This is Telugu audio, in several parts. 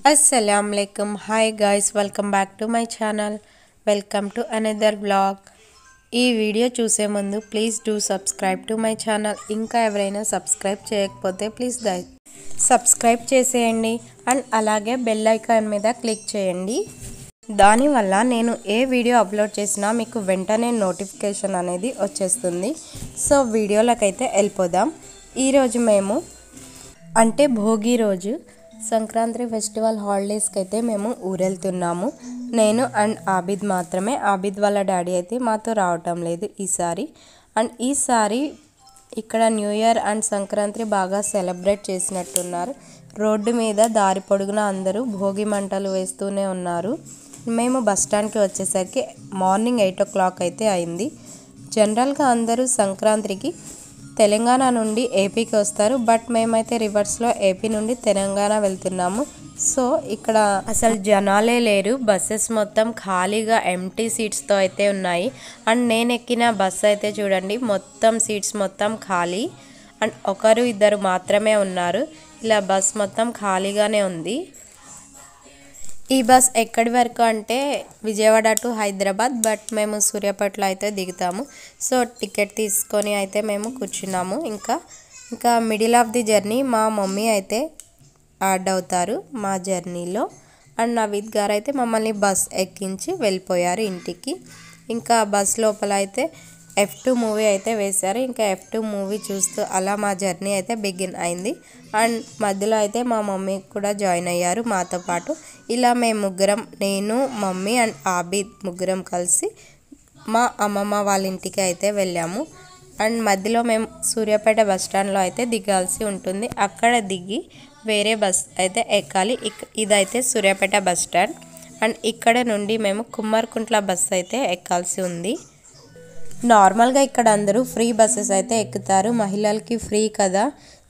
Assalamualaikum. Hi guys, welcome back to my channel. Welcome to another vlog. ఈ వీడియో చూసే ముందు please do subscribe to my channel. ఇంకా ఎవరైనా సబ్స్క్రైబ్ చేయకపోతే ప్లీజ్ సబ్స్క్రైబ్ చేసేయండి అండ్ అలాగే బెల్ ఐకాన్ మీద క్లిక్ చేయండి. దానివల్ల నేను ఏ వీడియో అప్లోడ్ చేసినా మీకు వెంటనే నోటిఫికేషన్ అనేది వచ్చేస్తుంది. సో వీడియోలకైతే వెళ్ళిపోదాం. ఈరోజు మేము అంటే భోగి రోజు సంక్రాంతి ఫెస్టివల్ హాలిడేస్కి అయితే మేము ఊరెళ్తున్నాము. నేను అండ్ ఆబిద్ మాత్రమే. ఆబిద్ వాళ్ళ డాడీ అయితే మాతో రావటం లేదు ఈసారి. అండ్ ఈసారి ఇక్కడ న్యూ ఇయర్ అండ్ సంక్రాంతి బాగా సెలబ్రేట్ చేసినట్టున్నారు. రోడ్డు మీద దారి పొడుగున అందరూ భోగి మంటలు వేస్తూనే ఉన్నారు. మేము బస్ స్టాండ్కి వచ్చేసరికి మార్నింగ్ 8 o'clock అయితే అయింది. జనరల్గా అందరూ సంక్రాంతికి తెలంగాణ నుండి ఏపీకి వస్తారు, బట్ మేమైతే రివర్స్లో ఏపీ నుండి తెలంగాణ వెళ్తున్నాము. సో ఇక్కడ అసలు జనాలే లేరు. బస్సెస్ మొత్తం ఖాళీగా ఎంటీ సీట్స్తో అయితే ఉన్నాయి. అండ్ నేను ఎక్కిన బస్సు అయితే చూడండి, మొత్తం సీట్స్ మొత్తం ఖాళీ అండ్ ఒకరు ఇద్దరు మాత్రమే ఉన్నారు. ఇలా బస్ మొత్తం ఖాళీగానే ఉంది. ఈ బస్ ఎక్కడి వరకు అంటే విజయవాడ టు హైదరాబాద్, బట్ మేము సూర్యాపేటలో అయితే దిగుతాము. సో టికెట్ తీసుకొని అయితే మేము కూర్చున్నాము. ఇంకా మిడిల్ ఆఫ్ ది జర్నీ మా మమ్మీ అయితే యాడ్ అవుతారు మా జర్నీలో. అండ్ నవీద్ గారు అయితే మమ్మల్ని బస్ ఎక్కించి వెళ్ళిపోయారు ఇంటికి. ఇంకా బస్ లోపల అయితే F2 మూవీ అయితే వేశారు. ఇంకా F2 మూవీ చూస్తూ అలా మా జర్నీ అయితే బిగిన్ అయింది. అండ్ మధ్యలో అయితే మా మమ్మీ కూడా జాయిన్ అయ్యారు మాతో పాటు. ఇలా మేము ముగ్గురం, నేను, మమ్మీ అండ్ ఆబిద్ ముగ్గురం కలిసి మా అమ్మమ్మ వాళ్ళ ఇంటికి అయితే వెళ్ళాము. అండ్ మధ్యలో మేము సూర్యాపేట బస్ స్టాండ్లో అయితే దిగాల్సి ఉంటుంది. అక్కడ దిగి వేరే బస్ అయితే ఎక్కాలి. ఇదైతే సూర్యాపేట బస్ స్టాండ్. అండ్ ఇక్కడ నుండి మేము కుమ్మర్కుంట్ల బస్ అయితే ఎక్కాల్సి ఉంది. నార్మల్గా ఇక్కడ అందరూ ఫ్రీ బస్సెస్ అయితే ఎక్కుతారు, మహిళలకి ఫ్రీ కదా.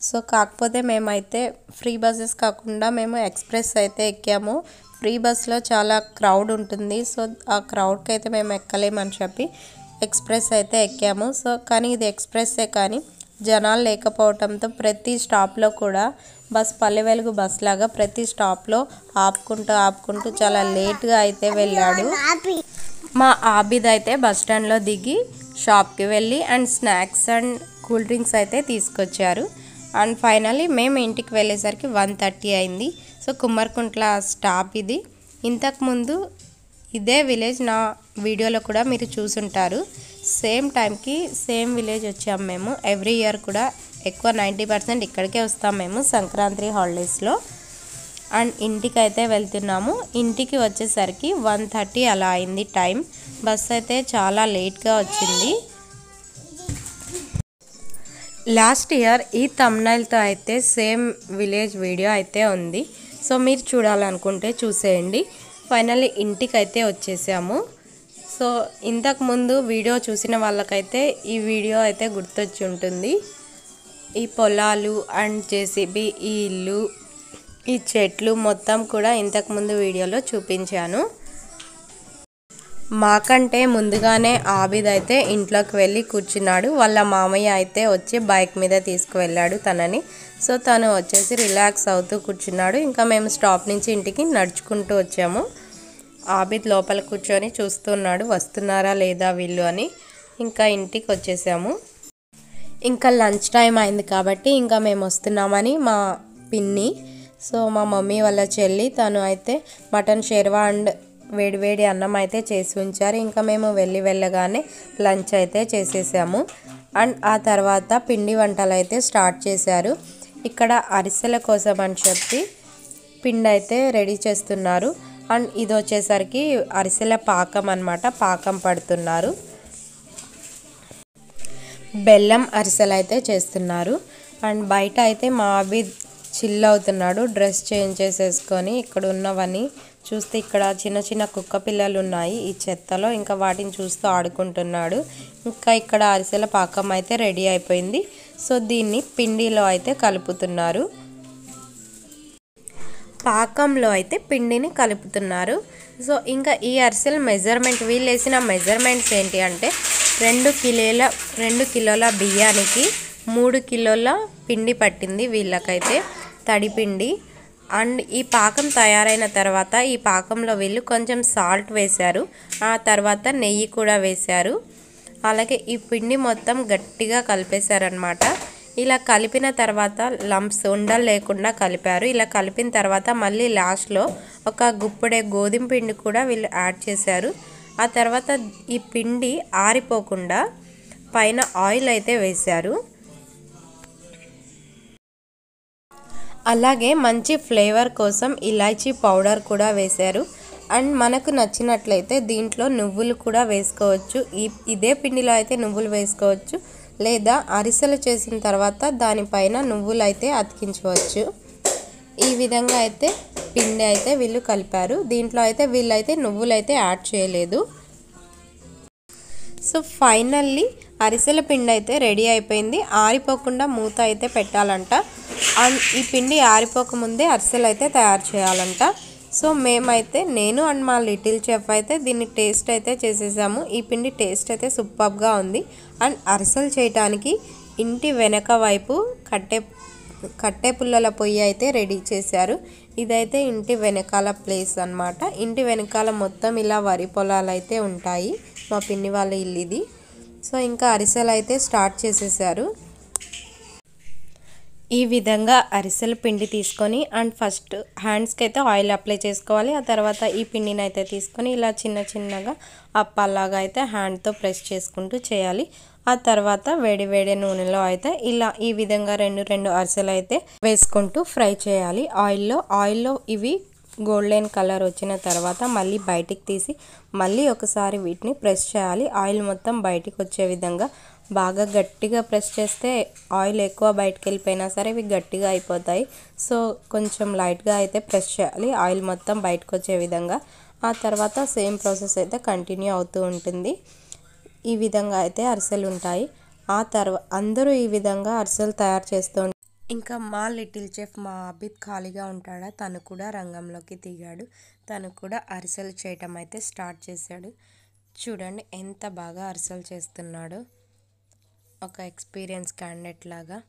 సో కాకపోతే మేమైతే ఫ్రీ బస్సెస్ కాకుండా మేము ఎక్స్ప్రెస్ అయితే ఎక్కాము. ఫ్రీ బస్లో చాలా క్రౌడ్ ఉంటుంది. సో ఆ క్రౌడ్కి అయితే మేము ఎక్కలేమని చెప్పి ఎక్స్ప్రెస్ అయితే ఎక్కాము. సో కానీ ఇది ఎక్స్ప్రెస్సే, కానీ జనాలు లేకపోవడంతో ప్రతి స్టాప్లో కూడా బస్ పల్లె వెలుగు బస్ లాగా ప్రతి స్టాప్లో ఆపుకుంటూ చాలా లేట్గా అయితే వెళ్ళాడు. మా ఆబిద్ అయితే బస్ స్టాండ్లో దిగి షాప్కి వెళ్ళి and snacks and cool drinks అయితే తీసుకొచ్చారు. అండ్ ఫైనల్లీ మేము ఇంటికి వెళ్ళేసరికి 1:30 అయింది. సో కుమ్మర్కుంట్ల స్టాప్ ఇది. ఇంతకుముందు ఇదే విలేజ్ నా వీడియోలో కూడా మీరు చూసుంటారు. సేమ్ టైంకి సేమ్ విలేజ్ వచ్చాము మేము. ఎవ్రీ ఇయర్ కూడా ఎక్కువ 90% ఇక్కడికే వస్తాం మేము సంక్రాంతి హాలిడేస్లో. అండ్ ఇంటికి అయితే వెళ్తున్నాము. ఇంటికి వచ్చేసరికి 1:30 అలా అయింది టైం. బస్ అయితే చాలా లేట్గా వచ్చింది. లాస్ట్ ఇయర్ ఈ థంబ్నైల్తో అయితే సేమ్ విలేజ్ వీడియో అయితే ఉంది. సో మీరు చూడాలనుకుంటే చూసేయండి. ఫైనల్లీ ఇంటికి అయితే వచ్చేసాము. సో ఇంతకుముందు వీడియో చూసిన వాళ్ళకైతే ఈ వీడియో అయితే గుర్తొచ్చి ఉంటుంది. ఈ పొలాలు అండ్ జేసీబీ, ఈ ఇల్లు, ఈ చెట్లు మొత్తం కూడా ఇంతకుముందు వీడియోలో చూపించాను. మాకంటే ముందుగానే ఆబిద్ అయితే ఇంట్లోకి వెళ్ళి కూర్చున్నాడు. వాళ్ళ మామయ్య అయితే వచ్చి బైక్ మీద తీసుకువెళ్ళాడు తనని. సో తను వచ్చేసి రిలాక్స్ అవుతూ కూర్చున్నాడు. ఇంకా మేము స్టాప్ నుంచి ఇంటికి నడుచుకుంటూ వచ్చాము. ఆబిద్ లోపల కూర్చొని చూస్తున్నాడు వస్తున్నారా లేదా వీళ్ళు అని. ఇంకా ఇంటికి వచ్చేసాము. ఇంకా లంచ్ టైం అయింది కాబట్టి ఇంకా మేము వస్తున్నామని మా పిన్ని, సో మా మమ్మీ వాళ్ళ చెల్లి, తను అయితే మటన్ షేర్వా అండ్ వేడివేడి అన్నం అయితే చేసి ఉంచారు. ఇంకా మేము వెళ్ళగానే లంచ్ అయితే చేసేసాము. అండ్ ఆ తర్వాత పిండి వంటలు అయితే స్టార్ట్ చేశారు. ఇక్కడ అరిసెల కోసం అని చెప్పి పిండి అయితే రెడీ చేస్తున్నారు. అండ్ ఇది వచ్చేసరికి అరిసెల పాకం అన్నమాట, పాకం పడుతున్నారు. బెల్లం అరిసెలు అయితే చేస్తున్నారు. అండ్ బయట అయితే మా ఆబిద్ చిల్ అవుతున్నాడు, డ్రెస్ చేంజ్ చేసేసుకొని. ఇక్కడ ఉన్నవన్నీ చూస్తే ఇక్కడ చిన్న చిన్న కుక్క పిల్లలు ఉన్నాయి ఈ చెత్తలో, ఇంకా వాటిని చూస్తూ ఆడుకుంటున్నాడు. ఇంకా ఇక్కడ అరిసెల పాకం అయితే రెడీ అయిపోయింది. సో దీన్ని పిండిలో అయితే కలుపుతున్నారు. పాకంలో అయితే పిండిని కలుపుతున్నారు. సో ఇంకా ఈ అరిసెల మెజర్మెంట్, వీళ్ళు వేసిన మెజర్మెంట్స్ ఏంటి అంటే 2 కిలోల బియ్యానికి 3 కిలోల పిండి పట్టింది వీళ్ళకైతే, తడిపిండి. అండ్ ఈ పాకం తయారైన తర్వాత ఈ పాకంలో వీళ్ళు కొంచెం సాల్ట్ వేశారు, ఆ తర్వాత నెయ్యి కూడా వేశారు. అలాగే ఈ పిండి మొత్తం గట్టిగా కలిపేశారనమాట. ఇలా కలిపిన తర్వాత లంప్స్ ఉండలు లేకుండా కలిపారు. ఇలా కలిపిన తర్వాత మళ్ళీ లాస్ట్లో ఒక గుప్పెడే గోధుమ పిండి కూడా వీళ్ళు యాడ్ చేశారు. ఆ తర్వాత ఈ పిండి ఆరిపోకుండా పైన ఆయిల్ అయితే వేశారు. అలాగే మంచి ఫ్లేవర్ కోసం ఇలాచీ పౌడర్ కూడా వేశారు. అండ్ మనకు నచ్చినట్లయితే దీంట్లో నువ్వులు కూడా వేసుకోవచ్చు. ఇదే పిండిలో అయితే నువ్వులు వేసుకోవచ్చు, లేదా అరిసెలు చేసిన తర్వాత దానిపైన నువ్వులు అయితే అతికించవచ్చు. ఈ విధంగా అయితే పిండి అయితే వీళ్ళు కలిపారు. దీంట్లో అయితే వీళ్ళైతే నువ్వులు అయితే యాడ్ చేయలేదు. సో ఫైనల్లీ అరిసెల పిండి అయితే రెడీ అయిపోయింది. ఆరిపోకుండా మూత అయితే పెట్టాలంట. అండ్ ఈ పిండి ఆరిపోకముందే అరిసెలు అయితే తయారు చేయాలంట. సో మేమైతే నేను అండ్ మా లిటిల్ చెఫ్ అయితే దీన్ని టేస్ట్ అయితే చేసేసాము. ఈ పిండి టేస్ట్ అయితే సూపర్గా ఉంది. అండ్ అరిసెలు చేయడానికి ఇంటి వెనక వైపు కట్టె పుల్లల పొయ్యి అయితే రెడీ చేశారు. ఇదైతే ఇంటి వెనకాల ప్లేస్ అన్నమాట. ఇంటి వెనకాల మొత్తం ఇలా వరి పొలాలు అయితే ఉంటాయి. మా పిన్ని వాళ్ళ ఇల్లు ఇది. సో ఇంకా అరిసెలు అయితే స్టార్ట్ చేసేసారు. ఈ విధంగా అరిసెల పిండి తీసుకొని అండ్ ఫస్ట్ హ్యాండ్స్కి అయితే ఆయిల్ అప్లై చేసుకోవాలి. ఆ తర్వాత ఈ పిండిని అయితే తీసుకొని ఇలా చిన్న చిన్నగా అప్పాలాగా అయితే హ్యాండ్తో ప్రెస్ చేసుకుంటూ చేయాలి. ఆ తర్వాత వేడి వేడి నూనెలో అయితే ఇలా ఈ విధంగా రెండు అరిసెలు అయితే వేసుకుంటూ ఫ్రై చేయాలి ఆయిల్లో. ఇవి గోల్డెన్ కలర్ వచ్చిన తర్వాత మళ్ళీ బయటికి తీసి మళ్ళీ ఒకసారి వీటిని ప్రెస్ చేయాలి. ఆయిల్ మొత్తం బయటికి వచ్చే విధంగా బాగా గట్టిగా ప్రెస్ చేస్తే ఆయిల్ ఎక్కువ బయటకు వెళ్ళిపోయినా సరే ఇవి గట్టిగా అయిపోతాయి. సో కొంచెం లైట్గా అయితే ప్రెస్ చేయాలి ఆయిల్ మొత్తం బయటకు వచ్చే విధంగా. ఆ తర్వాత సేమ్ ప్రాసెస్ అయితే కంటిన్యూ అవుతూ ఉంటుంది. ఈ విధంగా అయితే అరిసెలు ఉంటాయి. ఆ తర్వాత అందరూ ఈ విధంగా అరిసెలు తయారు చేస్తూ ఉంటారు. ఇంకా మా లిటిల్ చెఫ్ మా అబిద్ ఖాళీగా ఉంటాడా, తను కూడా రంగంలోకి దిగాడు. తను కూడా అరిసెలు చేయటం అయితే స్టార్ట్ చేశాడు. చూడండి ఎంత బాగా అరిసెలు చేస్తున్నాడు, ఒక ఎక్స్పీరియన్స్ క్యాండిడేట్ లాగా.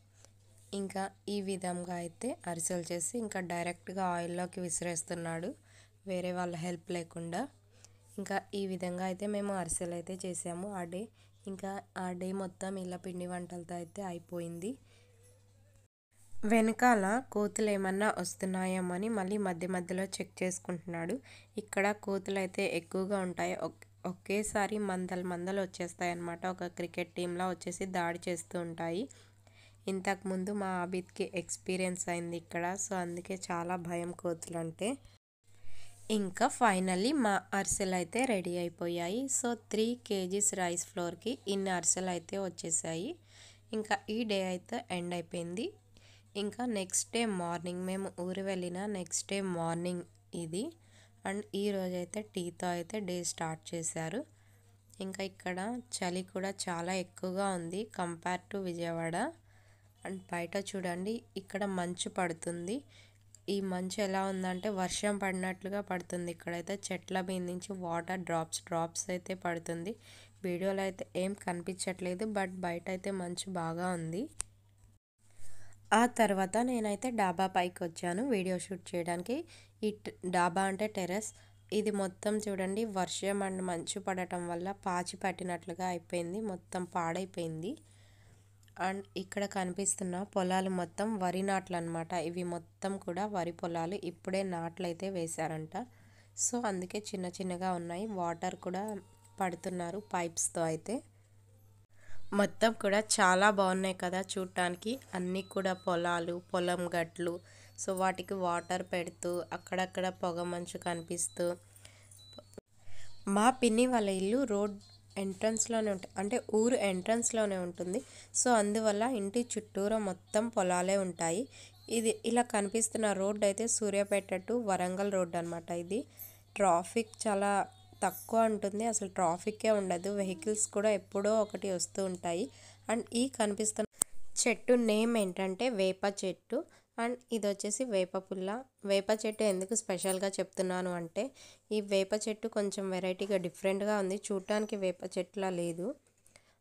ఇంకా ఈ విధంగా అయితే అరిసెలు చేసి ఇంకా డైరెక్ట్గా ఆయిల్లోకి విసిరేస్తున్నాడు, వేరే వాళ్ళ హెల్ప్ లేకుండా. ఇంకా ఈ విధంగా అయితే మేము అరిసెలు అయితే చేసాము ఆ డే. ఇంకా ఆ డే మొత్తం ఇలా పిండి వంటలతో అయితే అయిపోయింది. వెనకాల కోతులు ఏమన్నా వస్తున్నాయేమని మళ్ళీ మధ్య మధ్యలో చెక్ చేసుకుంటున్నాడు. ఇక్కడ కోతులు అయితే ఎక్కువగా ఉంటాయి. ఒకేసారి మందలు వచ్చేస్తాయి అన్నమాట. ఒక క్రికెట్ టీంలా వచ్చేసి దాడి చేస్తూ ఉంటాయి. ఇంతకుముందు మా అబిద్కి ఎక్స్పీరియన్స్ అయింది ఇక్కడ. సో అందుకే చాలా భయం కోతులు అంటే. ఇంకా ఫైనల్లీ మా అరిసెలు అయితే రెడీ అయిపోయాయి. సో 3 kgs రైస్ ఫ్లోర్కి ఇన్ని అరిసెలు అయితే వచ్చేసాయి. ఇంకా ఈ డే అయితే ఎండ్ అయిపోయింది. ఇంకా నెక్స్ట్ డే మార్నింగ్ మేము ఊరు వెళ్ళిన నెక్స్ట్ డే మార్నింగ్ ఇది. అండ్ ఈరోజు అయితే టీతో అయితే డే స్టార్ట్ చేశారు. ఇంకా ఇక్కడ చలి కూడా చాలా ఎక్కువగా ఉంది కంపేర్ టు విజయవాడ. అండ్ బయట చూడండి ఇక్కడ మంచు పడుతుంది. ఈ మంచు ఎలా ఉందంటే వర్షం పడినట్లుగా పడుతుంది. ఇక్కడైతే చెట్ల మీద నుంచి వాటర్ డ్రాప్స్ అయితే పడుతుంది. వీడియోలో అయితే ఏం కనిపించట్లేదు, బట్ బయట అయితే మంచు బాగా ఉంది. ఆ తర్వాత నేనైతే డాబా పైకి వచ్చాను వీడియో షూట్ చేయడానికి. ఈ డాబా అంటే టెర్రస్. ఇది మొత్తం చూడండి వర్షం అండ్ మంచు పడటం వల్ల పాచి పట్టినట్లుగా అయిపోయింది, మొత్తం పాడైపోయింది. అండ్ ఇక్కడ కనిపిస్తున్న పొలాలు మొత్తం వరి నాట్లు అనమాట. ఇవి మొత్తం కూడా వరి పొలాలు, ఇప్పుడే నాట్లు అయితే వేశారంట. సో అందుకే చిన్న చిన్నగా ఉన్నాయి. వాటర్ కూడా పడుతున్నారు పైప్స్తో అయితే. మొత్తం కూడా చాలా బాగున్నాయి కదా చూడటానికి. అన్నీ కూడా పొలాలు, పొలం గట్లు. సో వాటికి వాటర్ పెడుతూ అక్కడక్కడ పొగ మంచు కనిపిస్తూ. మా పిన్ని వాళ్ళ ఇల్లు రోడ్ ఎంట్రన్స్లోనే ఉంటుంది, అంటే ఊరు ఎంట్రన్స్లోనే ఉంటుంది. సో అందువల్ల ఇంటి చుట్టూరా మొత్తం పొలాలే ఉంటాయి. ఇది ఇలా కనిపిస్తున్న రోడ్ అయితే సూర్యాపేట టు వరంగల్ రోడ్ అనమాట. ఇది ట్రాఫిక్ చాలా తక్కువ ఉంటుంది, అసలు ట్రాఫిక్కే ఉండదు. వెహికల్స్ కూడా ఎప్పుడో ఒకటి వస్తూ ఉంటాయి. అండ్ ఈ కనిపిస్తున్న చెట్టు నేమ్ ఏంటంటే వేప చెట్టు. అండ్ ఇది వచ్చేసి వేప పుల్ల. వేప చెట్టు ఎందుకు స్పెషల్గా చెప్తున్నాను అంటే ఈ వేప చెట్టు కొంచెం వెరైటీగా డిఫరెంట్గా ఉంది, చూడటానికి వేప చెట్టులా లేదు.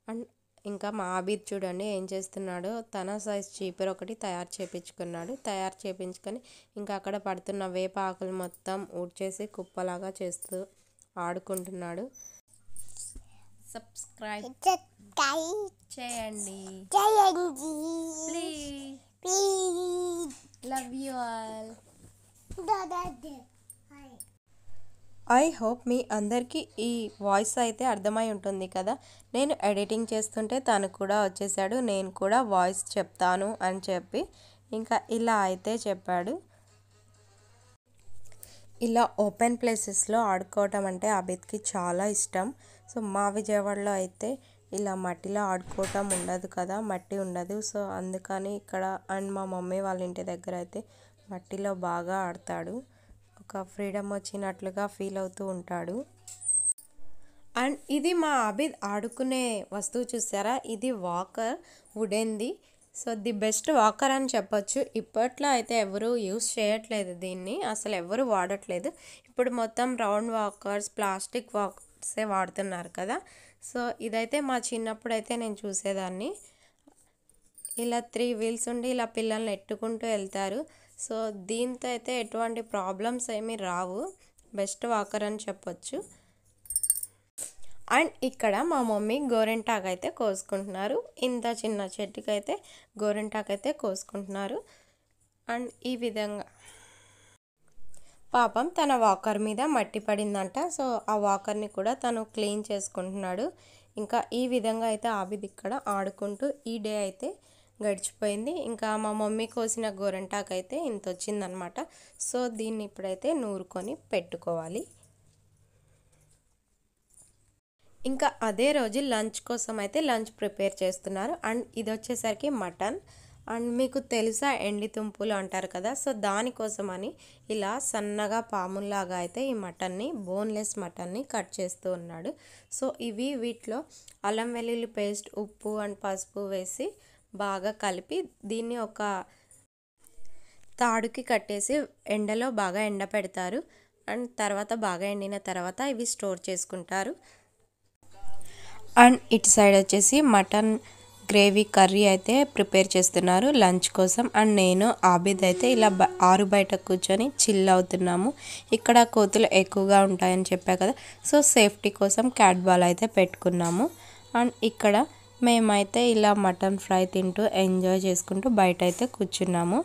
అండ్ ఇంకా మా ఆబిద్ చూడండి ఏం చేస్తున్నాడో, తన సైజ్ చీపురు ఒకటి తయారు చేయించుకున్నాడు. తయారు చేయించుకొని ఇంకా అక్కడ పడుతున్న వేప ఆకులు మొత్తం ఊడ్చేసి కుప్పలాగా చేస్తూ ఆడుకుంటున్నాడు. సబ్స్క్రైబ్ చేయండి please. Love you all. I hope మీ అందరికీ ఈ వాయిస్ అయితే అర్థమై ఉంటుంది కదా. నేను ఎడిటింగ్ చేస్తుంటే తను కూడా వచ్చేసాడు. నేను కూడా వాయిస్ చెప్తాను అని చెప్పి ఇంకా ఇలా అయితే చెప్పాడు. ఇలా ఓపెన్ ప్లేసెస్లో ఆడుకోవటం అంటే ఆబిద్కి చాలా ఇష్టం. సో మా విజయవాడలో అయితే ఇలా మట్టిలో ఆడుకోవటం ఉండదు కదా, మట్టి ఉండదు. సో అందుకని ఇక్కడ అండ్ మా మమ్మీ వాళ్ళ ఇంటి దగ్గర అయితే మట్టిలో బాగా ఆడతాడు. ఒక ఫ్రీడమ్ వచ్చినట్లుగా ఫీల్ అవుతూ ఉంటాడు. అండ్ ఇది మా ఆబిద్ ఆడుకునే వస్తువు చూసారా, ఇది వాకర్ వుడెన్ది. సో ది బెస్ట్ వాకర్ అని చెప్పొచ్చు. ఇప్పట్లో అయితే ఎవరు యూస్ చేయట్లేదు దీన్ని, అసలు ఎవరు వాడట్లేదు. ఇప్పుడు మొత్తం రౌండ్ వాకర్స్, ప్లాస్టిక్ వాకర్సే వాడుతున్నారు కదా. సో ఇదైతే మా చిన్నప్పుడు అయితే నేను చూసేదాన్ని. ఇలా 3 వీల్స్ ఉండి ఇలా పిల్లల్ని ఎట్టుకుంటూ వెళ్తారు. సో దీంతో అయితే ఎటువంటి ప్రాబ్లమ్స్ ఏమీ రావు. బెస్ట్ వాకర్ అని చెప్పొచ్చు. అండ్ ఇక్కడ మా మమ్మీ గోరెంటాకు అయితే కోసుకుంటున్నారు. ఇంత చిన్న చెట్టుకి అయితే గోరెంటాకు అయితే కోసుకుంటున్నారు. అండ్ ఈ విధంగా పాపం తన వాకర్ మీద మట్టి పడిందంట. సో ఆ వాకర్ని కూడా తను క్లీన్ చేసుకుంటున్నాడు. ఇంకా ఈ విధంగా అయితే ఆబిద్ ఇక్కడ ఆడుకుంటూ ఈ డే అయితే గడిచిపోయింది. ఇంకా మా మమ్మీ కోసిన గోరెంటాకు అయితే ఇంత వచ్చిందనమాట. సో దీన్ని ఇప్పుడైతే నూరుకొని పెట్టుకోవాలి. ఇంకా అదే రోజు లంచ్ కోసం అయితే లంచ్ ప్రిపేర్ చేస్తున్నారు. అండ్ ఇది వచ్చేసరికి మటన్. అండ్ మీకు తెలుసా ఎండి తుంపులు అంటారు కదా. సో దానికోసమని ఇలా సన్నగా పాముల్లాగా అయితే ఈ మటన్ని, బోన్లెస్ మటన్ని కట్ చేస్తూ ఉన్నాడు. సో వీటిలో అల్లం వెల్లుల్లి పేస్ట్, ఉప్పు అండ్ పసుపు వేసి బాగా కలిపి దీన్ని ఒక తాడుకి కట్టేసి ఎండలో బాగా ఎండపెడతారు. అండ్ తర్వాత బాగా ఎండిన తర్వాత ఇవి స్టోర్ చేసుకుంటారు. అండ్ ఇటు సైడ్ వచ్చేసి మటన్ గ్రేవీ కర్రీ అయితే ప్రిపేర్ చేస్తున్నారు లంచ్ కోసం. అండ్ నేను ఆబిద్ అయితే ఇలా ఆరు బయట కూర్చొని చిల్ అవుతున్నాము. ఇక్కడ కోతులు ఎక్కువగా ఉంటాయని చెప్పా కదా. సో సేఫ్టీ కోసం క్యాట్ బాల్ అయితే పెట్టుకున్నాము. అండ్ ఇక్కడ మేమైతే ఇలా మటన్ ఫ్రై తింటూ ఎంజాయ్ చేసుకుంటూ బయట అయితే కూర్చున్నాము.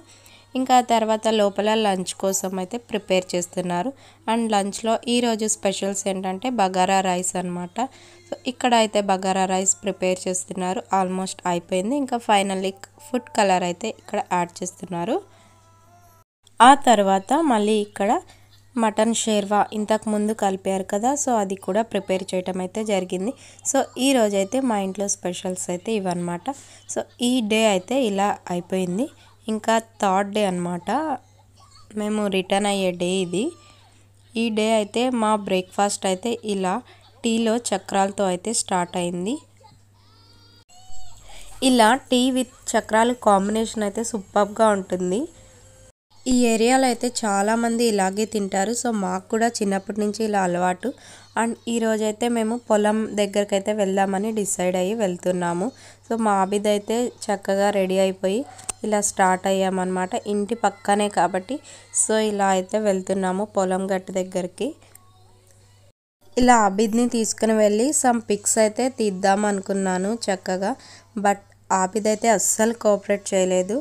ఇంకా తర్వాత లోపల లంచ్ కోసం అయితే ప్రిపేర్ చేస్తున్నారు. అండ్ లంచ్లో ఈరోజు స్పెషల్స్ ఏంటంటే బగారా రైస్ అనమాట. సో ఇక్కడ అయితే బగారా రైస్ ప్రిపేర్ చేస్తున్నారు. ఆల్మోస్ట్ అయిపోయింది. ఇంకా ఫైనల్లీ ఫుడ్ కలర్ అయితే ఇక్కడ యాడ్ చేస్తున్నారు. ఆ తర్వాత మళ్ళీ ఇక్కడ మటన్ షేర్వా ఇంతకు ముందు కలిపారు కదా. సో అది కూడా ప్రిపేర్ చేయటం అయితే జరిగింది. సో ఈ రోజైతే మా ఇంట్లో స్పెషల్స్ అయితే ఇవన్నమాట. సో ఈ డే అయితే ఇలా అయిపోయింది. ఇంకా థర్డ్ డే అనమాట, మేము రిటర్న్ అయ్యే డే ఇది. ఈ డే అయితే మా బ్రేక్ఫాస్ట్ అయితే ఇలా టీలో చక్రాలతో అయితే స్టార్ట్ అయింది. ఇలా టీ విత్ చక్రాలు కాంబినేషన్ అయితే సూపర్గా ఉంటుంది. ఈ ఏరియాలో అయితే చాలామంది ఇలాగే తింటారు. సో మాకు కూడా చిన్నప్పటి నుంచి ఇలా అలవాటు. అండ్ ఈరోజైతే మేము పొలం దగ్గరికి అయితే వెళ్దామని డిసైడ్ అయ్యి వెళ్తున్నాము. సో మా ఆబిద్ అయితే చక్కగా రెడీ అయిపోయి ఇలా స్టార్ట్ అయ్యామన్నమాట. ఇంటి పక్కనే కాబట్టి సో ఇలా అయితే వెళ్తున్నాము పొలం గట్టు దగ్గరికి. ఇలా ఆబిద్ని తీసుకుని వెళ్ళి సమ్ పిక్స్ అయితే తీద్దాం అనుకున్నాను చక్కగా. బట్ ఆబిద్ అయితే అస్సలు కోఆపరేట్ చేయలేదు.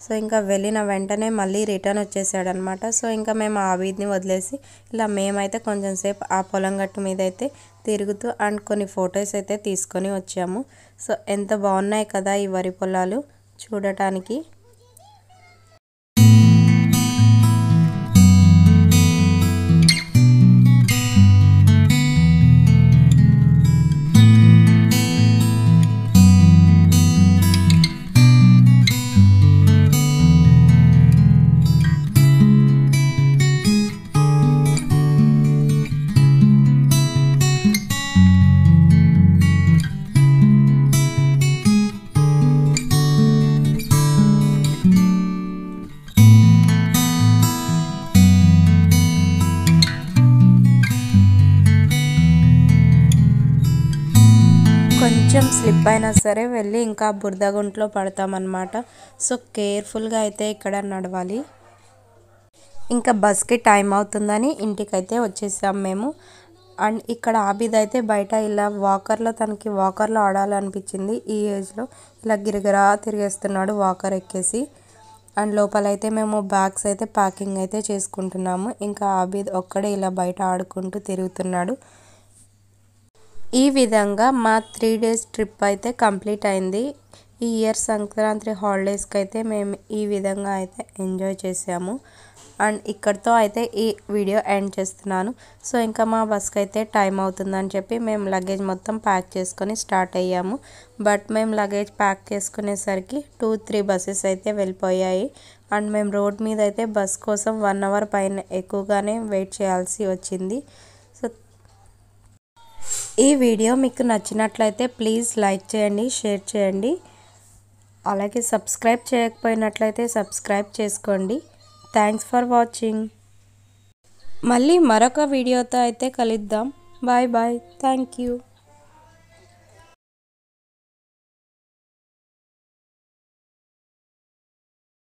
సో ఇంకా వెళ్ళిన వెంటనే మళ్ళీ రిటర్న్ వచ్చేసాడనమాట. సో ఇంకా మేము ఆబిద్ని వదిలేసి ఇలా మేమైతే కొంచెం సేపు ఆ పొలం గట్టు మీద అయితే తిరుగుతూ అండ్ కొన్ని ఫొటోస్ అయితే తీసుకొని వచ్చాము. సో ఎంత బాగున్నాయి కదా ఈ వరి పొలాలు చూడటానికి. కొంచెం స్లిప్ అయినా సరే వెళ్ళి ఇంకా బురద గుంటలో పడతామన్నమాట. సో కేర్ఫుల్గా అయితే ఇక్కడ నడవాలి. ఇంకా బస్కి టైం అవుతుందని ఇంటికైతే వచ్చేసాం మేము. అండ్ ఇక్కడ ఆబిద్ అయితే బయట ఇలా తనకి వాకర్లో ఆడాలనిపించింది. ఈ ఏజ్లో ఇలా గిరగిరా తిరిగేస్తున్నాడు వాకర్ ఎక్కేసి. అండ్ లోపలైతే మేము బ్యాగ్స్ అయితే ప్యాకింగ్ అయితే చేసుకుంటున్నాము. ఇంకా ఆబిద్ ఒక్కడే ఇలా బయట ఆడుకుంటూ తిరుగుతున్నాడు. ఈ విధంగా మా 3 days ట్రిప్ అయితే కంప్లీట్ అయింది. ఈ ఇయర్ సంక్రాంతి హాలిడేస్కి అయితే మేము ఈ విధంగా అయితే ఎంజాయ్ చేసాము. అండ్ ఇక్కడితో అయితే ఈ వీడియో ఎండ్ చేస్తున్నాను. సో ఇంకా మా బస్కి అయితే టైం అవుతుందని చెప్పి మేము లగేజ్ మొత్తం ప్యాక్ చేసుకొని స్టార్ట్ అయ్యాము. బట్ మేము లగేజ్ ప్యాక్ చేసుకునేసరికి 2-3 బస్సెస్ అయితే వెళ్ళిపోయాయి. అండ్ మేము రోడ్ మీద అయితే బస్ కోసం 1 hour పైన ఎక్కువగానే వెయిట్ చేయాల్సి వచ్చింది. సో ఈ వీడియో మీకు నచ్చినట్లయితే ప్లీజ్ లైక్ చేయండి, షేర్ చేయండి. అలాగే సబ్స్క్రైబ్ చేయకపోయినట్లయితే సబ్స్క్రైబ్ చేసుకోండి. Thanks for watching. మళ్ళీ మరొక వీడియోతో అయితే కలుద్దాం. Bye bye. Thank you.